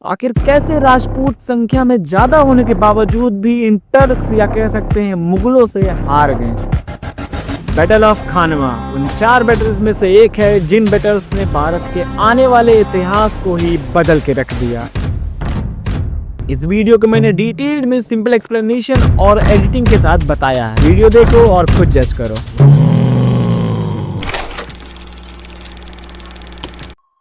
आखिर कैसे राजपूत संख्या में ज्यादा होने के बावजूद भी इन टर्क्स या कह सकते हैं मुगलों से हार गए। बैटल ऑफ खानवा उन 4 बैटल्स में से एक है जिन बैटल्स ने भारत के आने वाले इतिहास को ही बदल के रख दिया। इस वीडियो को मैंने डिटेल्ड में सिंपल एक्सप्लेनेशन और एडिटिंग के साथ बताया है। वीडियो देखो और खुद जज करो।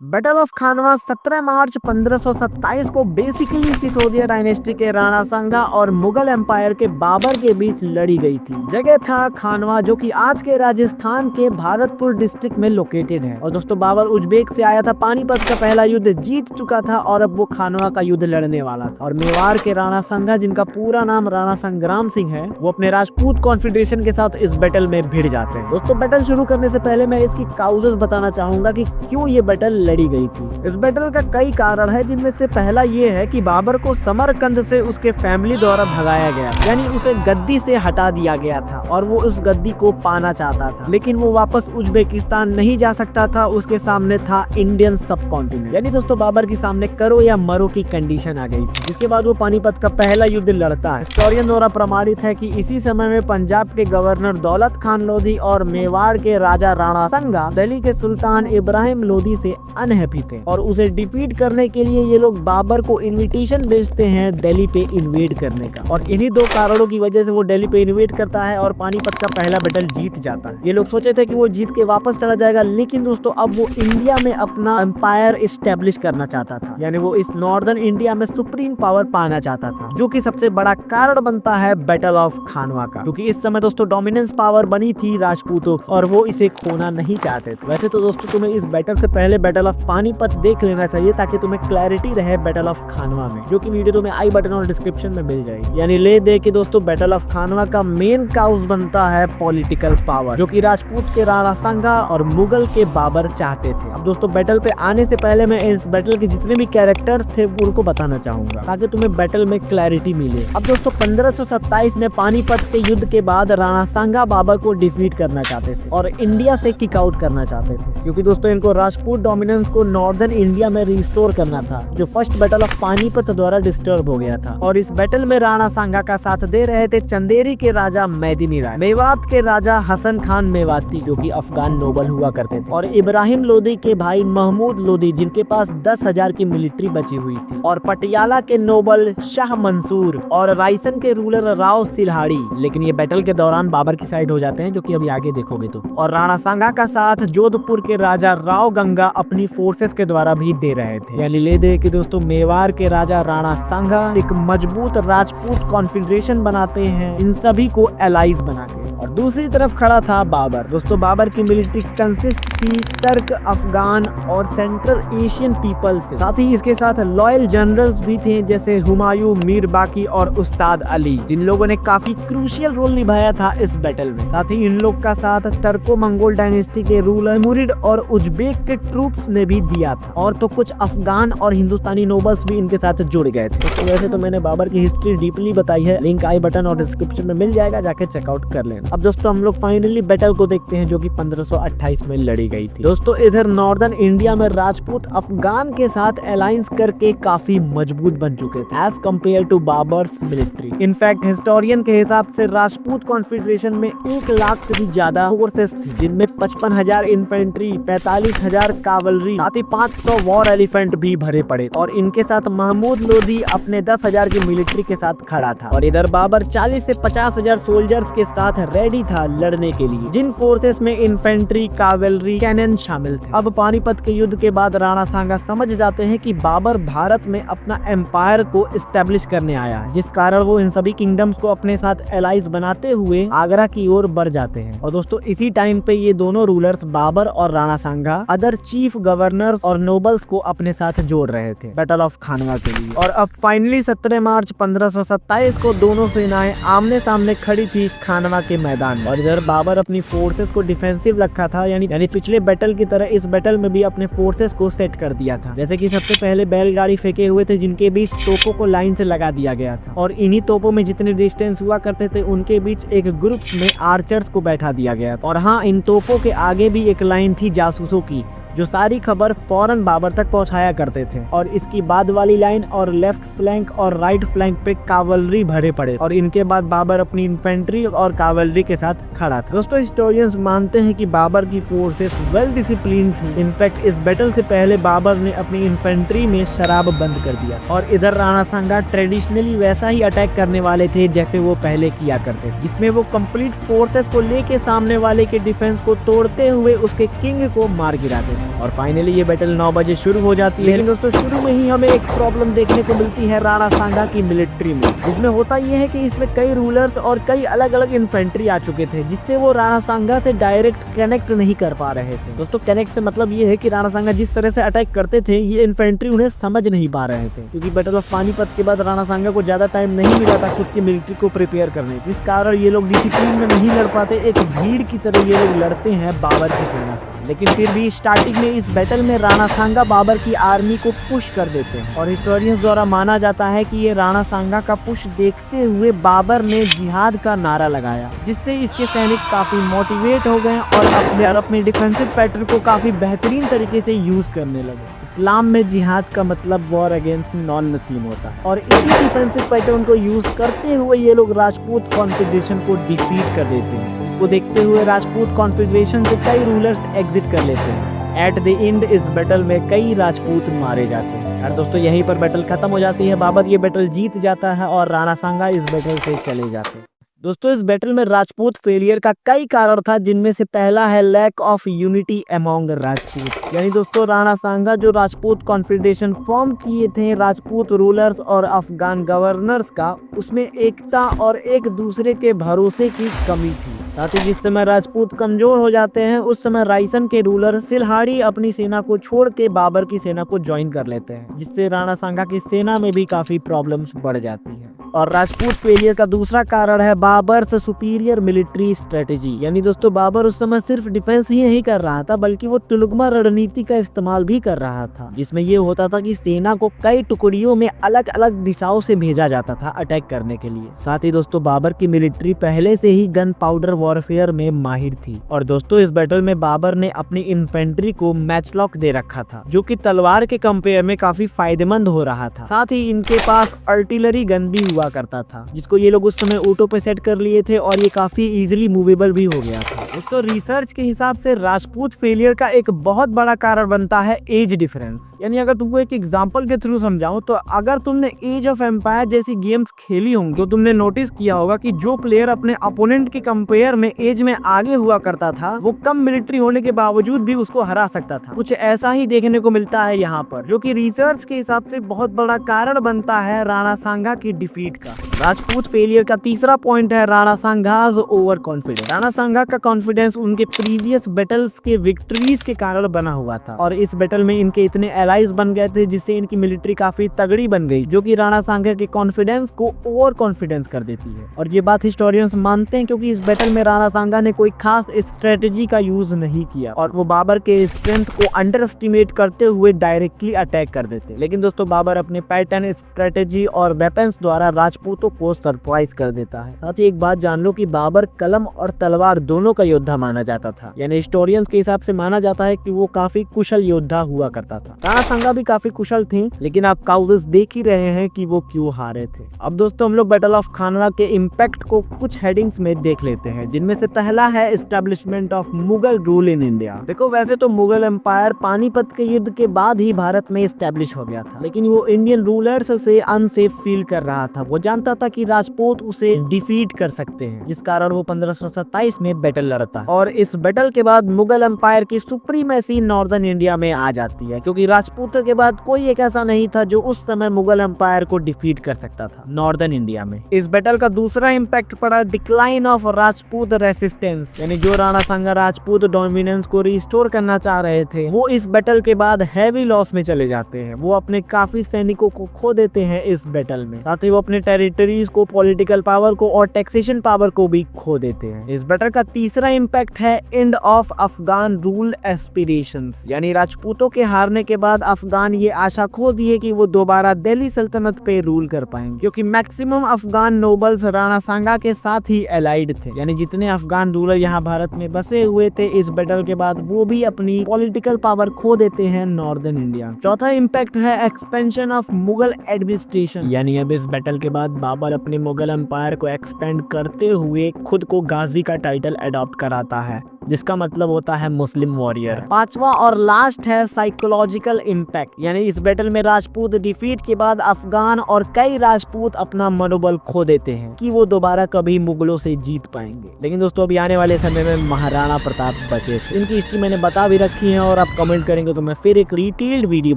बैटल ऑफ खानवा 17 मार्च 1527 को बेसिकली सिसोदिया डायनेस्टी के राणा सांगा और मुगल एम्पायर के बाबर के बीच लड़ी गई थी। जगह था खानवा, जो कि आज के राजस्थान के भारतपुर डिस्ट्रिक्ट में लोकेटेड है। और दोस्तों, बाबर उज्बेक से आया था, पानीपत का पहला युद्ध जीत चुका था और अब वो खानवा का युद्ध लड़ने वाला था। और मेवाड़ के राणा सांगा, जिनका पूरा नाम राणा संग्राम सिंह है, वो अपने राजपूत कॉन्फेडरेशन के साथ इस बैटल में भिड़ जाते हैं। दोस्तों, बैटल शुरू करने से पहले मैं इसकी काउजेस बताना चाहूंगा कि क्यों ये बैटल लड़ी गई थी। इस बैटल का कई कारण है, जिनमें से पहला ये है कि बाबर को समरकंद से उसके फैमिली द्वारा भगाया गया, यानी उसे गद्दी से हटा दिया गया था और वो उस गद्दी को पाना चाहता था, लेकिन वो वापस उज्बेकिस्तान नहीं जा सकता था। उसके सामने था इंडियन सब कॉन्टिनेंट, यानी दोस्तों बाबर के सामने करो या मरो की कंडीशन आ गई थी। जिसके बाद वो पानीपत का पहला युद्ध लड़ता है। हिस्टोरियन द्वारा प्रमाणित है कि इसी समय में पंजाब के गवर्नर दौलत खान लोधी और मेवाड़ के राजा राणा सांगा दिल्ली के सुल्तान इब्राहिम लोधी से अनहैप्पी थे और उसे डिफीट करने के लिए ये लोग बाबर को इनविटेशन भेजते हैं दिल्ली पे इन्वेड करने का। और इन्हीं 2 कारणों की वजह से वो दिल्ली पे इन्वेड करता है और पानीपत का पहला बैटल जीत जाता है। ये लोग सोचे थे कि वो जीत के वापस चला जाएगा, लेकिन दोस्तों अब वो इंडिया में अपना एम्पायर इस्टेब्लिश करना चाहता था, यानी वो इस नॉर्दर्न इंडिया में सुप्रीम पावर पाना चाहता था, जो कि सबसे बड़ा कारण बनता है बैटल ऑफ खानवा का। क्योंकि इस समय दोस्तों डोमिनेंस पावर बनी थी राजपूतों और वो इसे खोना नहीं चाहते थे। वैसे तो दोस्तों तुम्हें इस बैटल से पहले बैटल ऑफ पानीपत देख लेना चाहिए ताकि तुम्हें क्लैरिटी रहे बैटल ऑफ खानवा में, जो कि वीडियो तुम्हें आई बटन और डिस्क्रिप्शन में मिल जाएगी। यानी ले दे के दोस्तों बैटल ऑफ खानवा का मेन काउज बनता है पॉलिटिकल पावर, जो कि राजपूत के राणा सांगा और मुगल के बाबर चाहते थे। अब दोस्तों बैटल पे आने से पहले मैं इस बैटल के जितने भी कैरेक्टर्स थे उनको बताना चाहूंगा ताकि तुम्हें बैटल में क्लैरिटी मिले। अब दोस्तों 1527 में पानीपत के युद्ध के बाद राणा सांगा बाबर को डिफीट करना चाहते थे और इंडिया से किक आउट करना चाहते थे, क्योंकि दोस्तों इनको राजपूत डोमिनेंस को नॉर्दर्न इंडिया में रिस्टोर करना था, जो फर्स्ट बैटल ऑफ पानीपत द्वारा डिस्टर्ब हो गया था। और इस बैटल में राणा सांगा का साथ दे रहे थे चंदेरी के राजा मैदिनी राय, मेवात के राजा हसन खान मेवाती, जो कि अफगान नोबल हुआ करते थे, और इब्राहिम लोधी के भाई महमूद लोधी, जिनके पास 10,000 की मिलिट्री बची हुई थी, और पटियाला के नोबल शाह मंसूर और रायसन के रूलर राव सिल्हाड़ी। लेकिन ये बैटल के दौरान बाबर की साइड हो जाते हैं, जो कि अभी आगे देखोगे तो। और राणा सांगा का साथ जोधपुर के राजा राव गंगा अपनी फोर्सेस के द्वारा भी दे रहे थे। यानी ले दे कि दोस्तों मेवाड़ के राजा राणा सांगा एक मजबूत राजपूत कॉन्फेडरेशन बनाते हैं इन सभी को एलाइज बना के। और दूसरी तरफ खड़ा था बाबर। दोस्तों बाबर की मिलिट्री कंसिस्ट थी टर्क, अफगान और सेंट्रल एशियन पीपल से। साथ ही इसके साथ लॉयल जनरल्स भी थे, जैसे हुमायूं, मीर बाकी और उस्ताद अली, जिन लोगों ने काफी क्रूशियल रोल निभाया था इस बैटल में। साथ ही इन लोग का साथ टर्को मंगोल डायनेस्टी के रूलर मुरिड और उज्बेक के ट्रूप्स ने भी दिया था, और तो कुछ अफगान और हिंदुस्तानी नोबल्स भी इनके साथ जुड़ गए थे। तो वैसे तो मैंने बाबर की हिस्ट्री डीपली बताई है, लिंक आई बटन और डिस्क्रिप्शन में मिल जाएगा, जाके चेकआउट कर लेना। अब दोस्तों हम लोग फाइनली बैटल को देखते हैं, जो कि 1528 में लड़ी गई थी। दोस्तों इधर नॉर्दर्न इंडिया में राजपूत अफगान के साथ अलायंस करके काफी मजबूत बन चुके थे as compared to Babur's military. In fact historian के हिसाब से राजपूत कॉन्फेडरेशन में 1 लाख से भी ज्यादा फोर्सेस थी, जिनमें 55,000 इन्फेंट्री, 45,000 कावलरी, साथ ही 500 वॉर एलिफेंट भी भरे पड़े। और इनके साथ महमूद लोधी अपने 10,000 की मिलिट्री के साथ खड़ा था। और इधर बाबर 40 से 50,000 सोल्जर्स के साथ रेडी था लड़ने के लिए, जिन फोर्सेस में इन्फेंट्री, कावलरी, कैनन शामिल थे। अब पानीपत के युद्ध के बाद राणा सांगा समझ जाते हैं कि बाबर भारत में अपना एम्पायर को एस्टेब्लिश करने आया, जिस कारण वो इन सभी किंगडम्स को अपने साथ एलाइज बनाते हुए आगरा की ओर बढ़ जाते हैं। और दोस्तों इसी टाइम पे ये दोनों रूलर्स बाबर और राणा सांगा अदर चीफ गवर्नर्स और नोबल्स को अपने साथ जोड़ रहे थे बैटल ऑफ खानवा के लिए। और अब फाइनली 17 मार्च 1527 को दोनों सेनाएं आमने सामने खड़ी थी खानवा के मैदान में। और इधर बाबर अपनी फोर्सेस को डिफेंसिव रखा था, यानी पिछले बैटल की तरह इस बैटल में भी अपने फोर्सेस को सेट कर दिया था। जैसे कि सबसे पहले बैलगाड़ी फेंके हुए थे, जिनके बीच तोपों को लाइन से लगा दिया गया था, और इन्हीं तोपों में जितने डिस्टेंस हुआ करते थे उनके बीच एक ग्रुप में आर्चर्स को बैठा दिया गया था। और हाँ, इन तोपों के आगे भी एक लाइन थी जासूसों की, जो सारी खबर फौरन बाबर तक पहुंचाया करते थे। और इसकी बाद वाली लाइन और लेफ्ट फ्लैंक और राइट फ्लैंक पे कावलरी भरे पड़े और इनके बाद बाबर अपनी इन्फेंट्री और कावलरी के साथ खड़ा था। दोस्तों हिस्टोरियंस मानते हैं कि बाबर की फोर्सेस वेल डिसिप्लिन थी। इनफैक्ट इस बैटल से पहले बाबर ने अपनी इन्फेंट्री में शराब बंद कर दिया और इधर राणा सांगा ट्रेडिशनली वैसा ही अटैक करने वाले थे जैसे वो पहले किया करते थे, जिसमें वो कंप्लीट फोर्सेस को लेके सामने वाले के डिफेंस को तोड़ते हुए उसके किंग को मार गिराते थे। और फाइनली ये बैटल 9 बजे शुरू हो जाती है। लेकिन दोस्तों शुरू में ही हमें एक प्रॉब्लम देखने को मिलती है राणा सांगा की मिलिट्री में, जिसमें होता यह है कि इसमें कई रूलर्स और कई अलग अलग इन्फेंट्री आ चुके थे, जिससे वो राणा सांगा से डायरेक्ट कनेक्ट नहीं कर पा रहे थे। दोस्तों कनेक्ट से मतलब ये है कि राणा सांगा जिस तरह से अटैक करते थे ये इन्फेंट्री उन्हें समझ नहीं पा रहे थे, क्योंकि बैटल ऑफ पानीपत के बाद राणा सांगा को ज्यादा टाइम नहीं मिला था खुद की मिलिट्री को प्रिपेयर करने, जिस कारण ये लोग डिसिप्लिन में नहीं लड़ पाते, एक भीड़ की तरह ये लोग लड़ते हैं बाबर की सेना से। लेकिन फिर भी स्टार्टिंग में इस बैटल में राणा सांगा बाबर की आर्मी को पुश कर देते हैं और हिस्टोरियंस द्वारा माना जाता है कि ये राणा सांगा का पुश देखते हुए बाबर ने जिहाद का नारा लगाया, जिससे इसके सैनिक काफी मोटिवेट हो गए और अपने डिफेंसिव पैटर्न को काफी बेहतरीन तरीके से यूज करने लगे। इस्लाम में जिहाद का मतलब वॉर अगेंस्ट नॉन मुस्लिम होता है और इसी डिफेंसिव पैटर्न को यूज करते हुए ये लोग राजपूत कॉन्फेडरेशन को डिफीट कर देते हैं। इसको देखते हुए राजपूत कॉन्फेडरेशन से कई रूलर्स एग्जिट कर लेते हैं। एट द एंड इस बैटल में कई राजपूत मारे जाते हैं। और दोस्तों यहीं पर बैटल खत्म हो जाती है। बाबर ये बैटल जीत जाता है और राणा सांगा इस बैटल से चले जाते हैं। दोस्तों इस बैटल में राजपूत फेलियर का कई कारण था, जिनमें से पहला है lack of unity among Rajput. यानी दोस्तों राणा सांगा जो राजपूत कॉन्फेडरेशन फॉर्म किए थे राजपूत रूलर्स और अफगान गवर्नर्स का, उसमें एकता और एक दूसरे के भरोसे की कमी थी। साथ ही जिस समय राजपूत कमजोर हो जाते हैं उस समय रायसन के रूलर सिलहाड़ी अपनी सेना को छोड़ के बाबर की सेना को ज्वाइन कर लेते हैं, जिससे राणा सांगा की सेना में भी काफी प्रॉब्लम्स बढ़ जाती है। और राजपूत फेलियर का दूसरा कारण है बाबर से सुपीरियर मिलिट्री स्ट्रेटेजी। यानी दोस्तों बाबर उस समय सिर्फ डिफेंस ही नहीं कर रहा था बल्कि वो तुलुगमा रणनीति का इस्तेमाल भी कर रहा था, जिसमें ये होता था कि सेना को कई टुकड़ियों में अलग अलग दिशाओं से भेजा जाता था अटैक करने के लिए। साथ ही दोस्तों बाबर की मिलिट्री पहले से ही गन पाउडर वॉरफेयर में माहिर थी। और दोस्तों इस बैटल में बाबर ने अपनी इन्फेंट्री को मैचलॉक दे रखा था, जो कि तलवार के कंपेयर में काफी फायदेमंद हो रहा था। साथ ही इनके पास आर्टिलरी गन भी हुआ करता था, जिसको ये लोग उस समय ऑटो पे सेट कर लिए थे और ये काफी इजीली मूवेबल भी हो गया था। दोस्तों रिसर्च के हिसाब से राजपूत फेलियर का एक बहुत बड़ा कारण बनता है एज डिफरेंस। यानी अगर तुमको एक एग्जांपल के थ्रू समझाऊं तो अगर तुमने एज ऑफ एम्पायर जैसी गेम्स खेली होंगी तो तुमने नोटिस किया होगा कि जो प्लेयर अपने अपोनेंट के कंपेयर में एज में आगे हुआ करता था वो कम मिलिट्री होने के बावजूद भी उसको हरा सकता था। कुछ ऐसा ही देखने को मिलता है यहाँ पर, जो कि रिसर्च के हिसाब से बहुत बड़ा कारण बनता है राणा सांगा की डिफीट का। राजपूत फेलियर का तीसरा पॉइंट है राणा सांगाज ओवर कॉन्फिडेंस। राणा सांगा का कॉन्फिडेंस उनके प्रीवियस बैटल्स के विक्ट्रीज के कारण बना हुआ था और इस बैटल में इनके इतने एलाइज बन गए थे जिससे इनकी मिलिट्री काफी तगड़ी बन गई, जो कि राणा सांगा के कॉन्फिडेंस को ओवर कॉन्फिडेंस कर देती है। और ये बात हिस्टोरियंस मानते हैं क्योंकि इस बैटल में राणा सांगा ने कोई खास स्ट्रेटेजी का यूज नहीं किया और वो बाबर के स्ट्रेंथ को अंडर एस्टिमेट करते हुए डायरेक्टली अटैक कर देते। लेकिन दोस्तों बाबर अपने पैटर्न, स्ट्रेटेजी और वेपन्स द्वारा राजपूतों को सरप्राइज कर देता है। साथ ही एक बात जान लो कि बाबर कलम और तलवार दोनों का योद्धा माना जाता था। यानी हिस्टोरियंस के हिसाब से माना जाता है कि वो काफी कुशल योद्धा हुआ करता था। राणा सांगा भी काफी कुशल थे, लेकिन आप काउंटर्स देख ही रहे हैं कि वो क्यों हारे थे। अब दोस्तों हम लोग बैटल ऑफ खानवा के इम्पैक्ट को कुछ हेडिंग्स में देख लेते हैं, जिनमें से पहला है establishment of Mughal rule in India. देखो वैसे तो मुगल एम्पायर पानीपत के युद्ध के बाद ही भारत में एस्टेब्लिश हो गया था, लेकिन वो इंडियन रूलर्स से अनसेफ फील कर रहा था। वो जानता था कि राजपूत उसे डिफीट कर सकते हैं, जिस कारण वो 1527 में बैटल लड़ता है। और इस बैटल के बाद मुगल एम्पायर की सुप्रीमेसी नॉर्दर्न इंडिया में आ जाती है, क्योंकि राजपूतों के बाद कोई एक ऐसा नहीं था जो उस समय मुगल एम्पायर को डिफीट कर सकता था नॉर्दर्न इंडिया में। इस बैटल का दूसरा इम्पैक्ट पड़ा डिक्लाइन ऑफ राजपूत रेसिस्टेंस। यानी जो राणा सांगा राजपूत डोमिनेंस को रिस्टोर करना चाह रहे थे वो इस बैटल के बाद हैवी लॉस में चले जाते हैं। वो अपने काफी सैनिकों को खो देते हैं इस बैटल में। साथ ही वो अपने टेरिटरीज को, पॉलिटिकल पावर को और टैक्सेशन पावर को भी खो देते हैं। इस बैटल का तीसरा इम्पैक्ट है end of Afghan rule aspirations, यानी राजपूतों के हारने के बाद अफगान ये आशा खो दी है कि वो दोबारा दिल्ली सल्तनत पे रूल कर पाएंगे, क्योंकि मैक्सिमम अफगान नोबल्स राणा सांगा के साथ ही एलाइड थे। यानी जितने अफगान रूलर यहाँ भारत में बसे हुए थे इस बैटल के बाद वो भी अपनी पॉलिटिकल पावर खो देते हैं नॉर्दर्न इंडिया। चौथा इम्पैक्ट है एक्सपेंशन ऑफ मुगल एडमिनिस्ट्रेशन, यानी अब इस बैटल के बाद बाबर अपने मुगल एम्पायर को एक्सपेंड करते हुए खुद को गाजी का टाइटल अडॉप्ट कराता है, जिसका मतलब होता है मुस्लिम वॉरियर। पांचवा और लास्ट है साइकोलॉजिकल इम्पैक्ट, यानी इस बैटल में राजपूत डिफीट के बाद अफगान और कई राजपूत अपना मनोबल खो देते हैं कि वो दोबारा कभी मुगलों से जीत पाएंगे। लेकिन दोस्तों अभी आने वाले समय में महाराणा प्रताप बचे थे, इनकी हिस्ट्री मैंने बता भी रखी है और आप कमेंट करेंगे तो मैं फिर एक डिटेल्ड वीडियो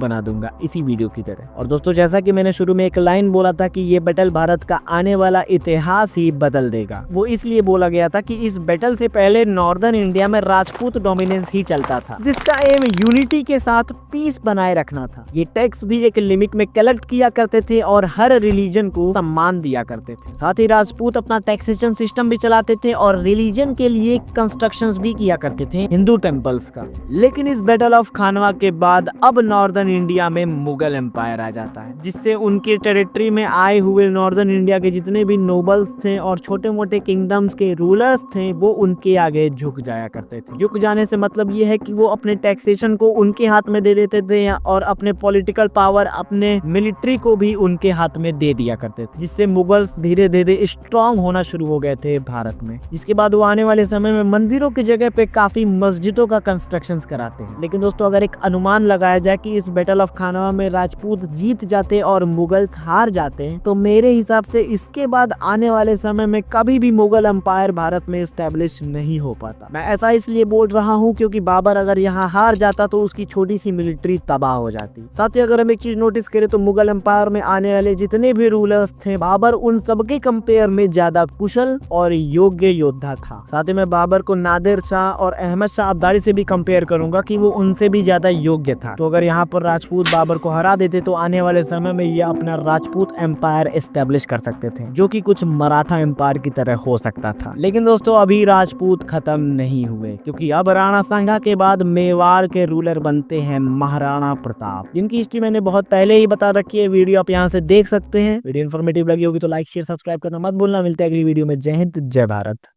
बना दूंगा इसी वीडियो की तरह। और दोस्तों जैसा कि मैंने शुरू में एक लाइन बोला था कि ये बैटल भारत का आने वाला इतिहास ही बदल देगा, वो इसलिए बोला गया था कि इस बैटल से पहले नॉर्दर्न इंडिया में राजपूत डोमिनेंस ही चलता था, जिसका एम यूनिटी के साथ पीस बनाए रखना था। ये टैक्स भी एक लिमिट में कलेक्ट किया करते थे और हर रिलीजन को सम्मान दिया करते थे। साथ ही राजपूत अपना टैक्सेशन सिस्टम भी चलाते थे और रिलीजन के लिए कंस्ट्रक्शंस भी किया करते थे हिंदू टेम्पल्स का। लेकिन इस बैटल ऑफ खानवा के बाद अब नॉर्दर्न इंडिया में मुगल एम्पायर आ जाता है, जिससे उनके टेरिटरी में आए हुए नॉर्दर्न इंडिया के जितने भी नोबल्स थे और छोटे मोटे किंगडम्स के रूलर्स थे वो उनके आगे झुक जाया करते थे। झुक जाने से मतलब ये है कि वो अपने टैक्सेशन को उनके हाथ में दे देते थे और अपने पॉलिटिकल पावर, अपने मिलिट्री को भी उनके हाथ में दे दिया करते थे, जिससे मुगल्स धीरे धीरे स्ट्रॉन्ग होना शुरू हो गए थे भारत में। इसके बाद वो आने वाले समय में मंदिरों की जगह पे काफी मस्जिदों का कंस्ट्रक्शन कराते हैं। लेकिन दोस्तों अगर एक अनुमान लगाया जाए कि इस बैटल ऑफ खानवा में राजपूत जीत जाते और मुगल्स हार जाते हैं, तो मेरे हिसाब से इसके बाद आने वाले समय में कभी भी मुगल एम्पायर भारत में स्टैब्लिश नहीं हो पाता। मैं ऐसा इसलिए बोल रहा हूँ क्योंकि बाबर अगर यहाँ हार जाता तो उसकी छोटी सी मिलिट्री तबाह हो जाती। साथ ही अगर हम एक चीज नोटिस करें तो मुगल एम्पायर में आने वाले जितने भी रूलर्स थे बाबर उन सबके कंपेयर में ज्यादा कुशल और योग्य योद्धा था। साथ ही मैं बाबर को नादिर शाह और अहमद शाह अब्दाली से भी कंपेयर करूंगा कि वो उनसे भी ज्यादा योग्य था। तो अगर यहाँ पर राजपूत बाबर को हरा देते तो आने वाले समय में ये अपना राजपूत एम्पायर एस्टेब्लिश कर सकते थे, जो कि कुछ मराठा एम्पायर की तरह हो सकता था। लेकिन दोस्तों अभी राजपूत खत्म नहीं हुए, क्योंकि अब राणा सांगा के बाद मेवाड़ के रूलर बनते हैं महाराणा प्रताप, जिनकी हिस्ट्री मैंने बहुत पहले ही बता रखी है। वीडियो आप यहाँ से देख सकते हैं। वीडियो इन्फॉर्मेटिव लगी होगी तो लाइक शेयर सब्सक्राइब करना मत भूलना। मिलते हैं अगली वीडियो में। जय हिंद, जय भारत।